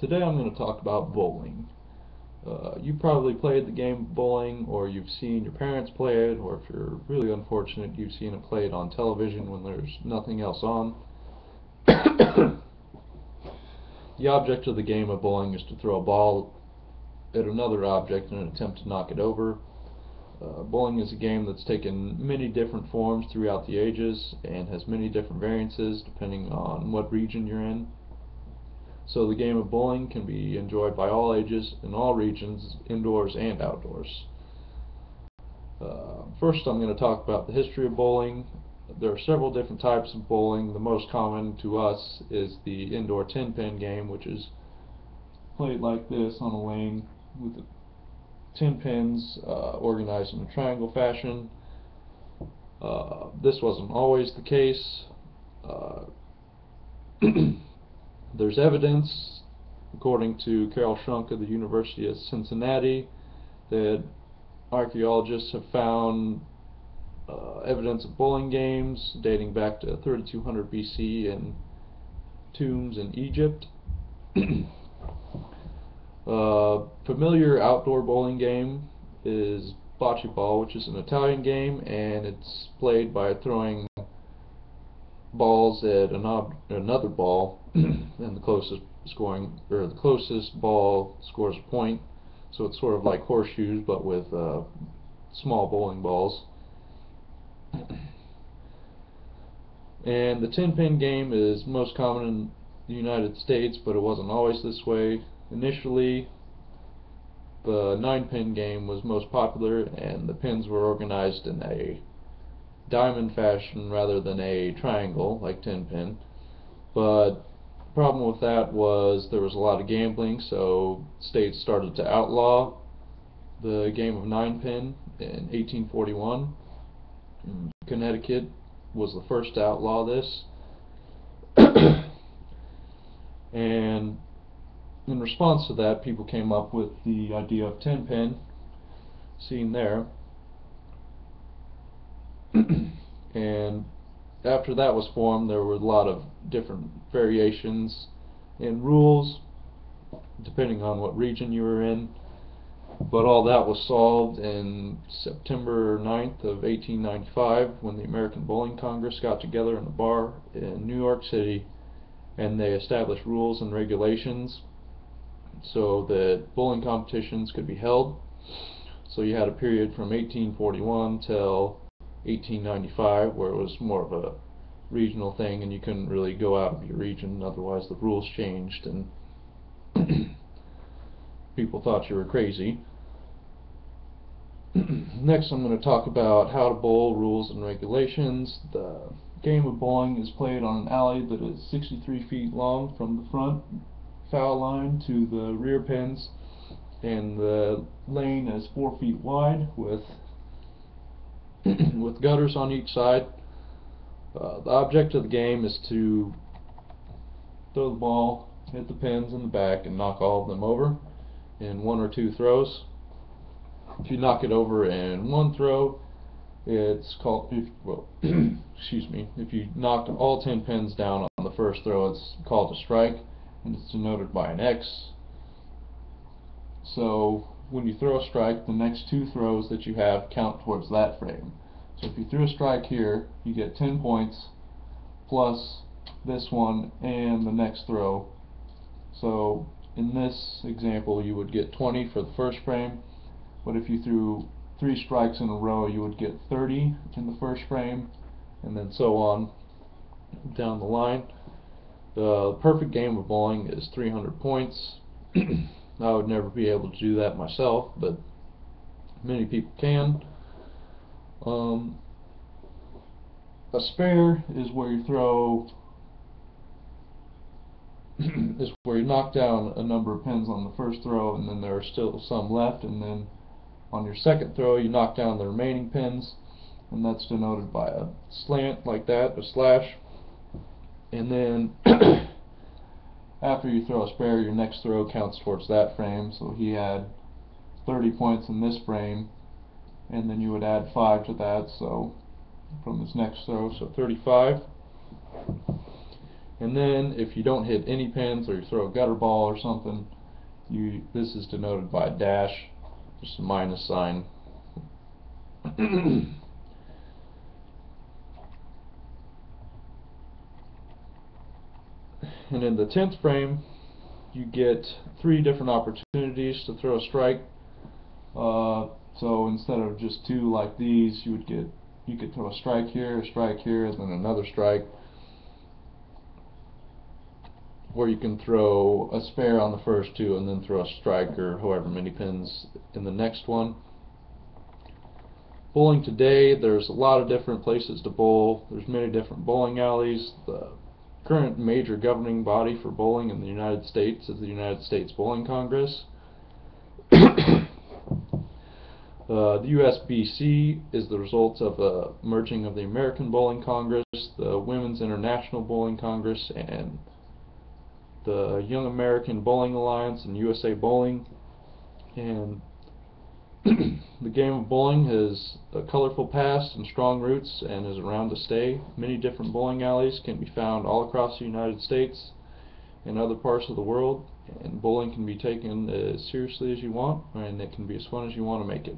Today I'm going to talk about bowling. You probably played the game of bowling, or you've seen your parents play it, or if you're really unfortunate, you've seen it played on television when there's nothing else on. The object of the game of bowling is to throw a ball at another object in an attempt to knock it over. Bowling is a game that's taken many different forms throughout the ages and has many different variances depending on what region you're in. So the game of bowling can be enjoyed by all ages in all regions, indoors and outdoors. First I'm going to talk about the history of bowling. There are several different types of bowling. The most common to us is the indoor 10-pin game, which is played like this on a lane with the 10 pins organized in a triangle fashion. This wasn't always the case. There's evidence, according to Carol Schunk of the University of Cincinnati, that archaeologists have found evidence of bowling games dating back to 3200 BC in tombs in Egypt. Familiar outdoor bowling game is bocce ball, which is an Italian game, and it's played by throwing balls at another ball, and the closest ball scores a point. So it's sort of like horseshoes, but with small bowling balls. And the 10-pin game is most common in the United States, but it wasn't always this way. Initially, the 9-pin game was most popular, and the pins were organized in a diamond fashion rather than a triangle like 10-pin. But the problem with that was there was a lot of gambling, so states started to outlaw the game of 9-pin in 1841. Connecticut was the first to outlaw this. And in response to that, people came up with the idea of 10-pin, seen there. And after that was formed, there were a lot of different variations in rules depending on what region you were in. But all that was solved in September 9th of 1895 when the American Bowling Congress got together in a bar in New York City, and they established rules and regulations so that bowling competitions could be held. So you had a period from 1841 till 1895 where it was more of a regional thing, and you couldn't really go out of your region, otherwise the rules changed and people thought you were crazy. Next I'm going to talk about how to bowl, rules and regulations. The game of bowling is played on an alley that is 63 feet long from the front foul line to the rear pins, and the lane is 4 feet wide with gutters on each side. The object of the game is to throw the ball, hit the pins in the back, and knock all of them over in 1 or 2 throws. If you knock it over in 1 throw, it's called, if you knock all 10 pins down on the first throw, it's called a strike, and it's denoted by an X. So when you throw a strike, the next 2 throws that you have count towards that frame. So if you threw a strike here, you get 10 points plus this one and the next throw. So in this example you would get 20 for the first frame, but if you threw 3 strikes in a row you would get 30 in the first frame, and then so on down the line. The perfect game of bowling is 300 points. I would never be able to do that myself, but many people can. A spare is where you throw is where you knock down a number of pins on the first throw, and then there are still some left, and then on your second throw you knock down the remaining pins, and that's denoted by a slant like that, a slash. And then after you throw a spare, your next throw counts towards that frame. So he had 30 points in this frame, and then you would add 5 to that, so from his next throw, so 35. And then if you don't hit any pins or you throw a gutter ball or something, this is denoted by a dash, just a minus sign. And in the 10th frame, you get 3 different opportunities to throw a strike. So instead of just 2 like these, you could throw a strike here, and then another strike. Or you can throw a spare on the first 2 and then throw a strike or however many pins in the next one. Bowling today, there's a lot of different places to bowl. There's many different bowling alleys. The current major governing body for bowling in the United States is the United States Bowling Congress. The USBC is the result of a merging of the American Bowling Congress, the Women's International Bowling Congress, and the Young American Bowling Alliance and USA Bowling. And the game of bowling has a colorful past and strong roots and is around to stay. Many different bowling alleys can be found all across the United States and other parts of the world, and bowling can be taken as seriously as you want, and it can be as fun as you want to make it.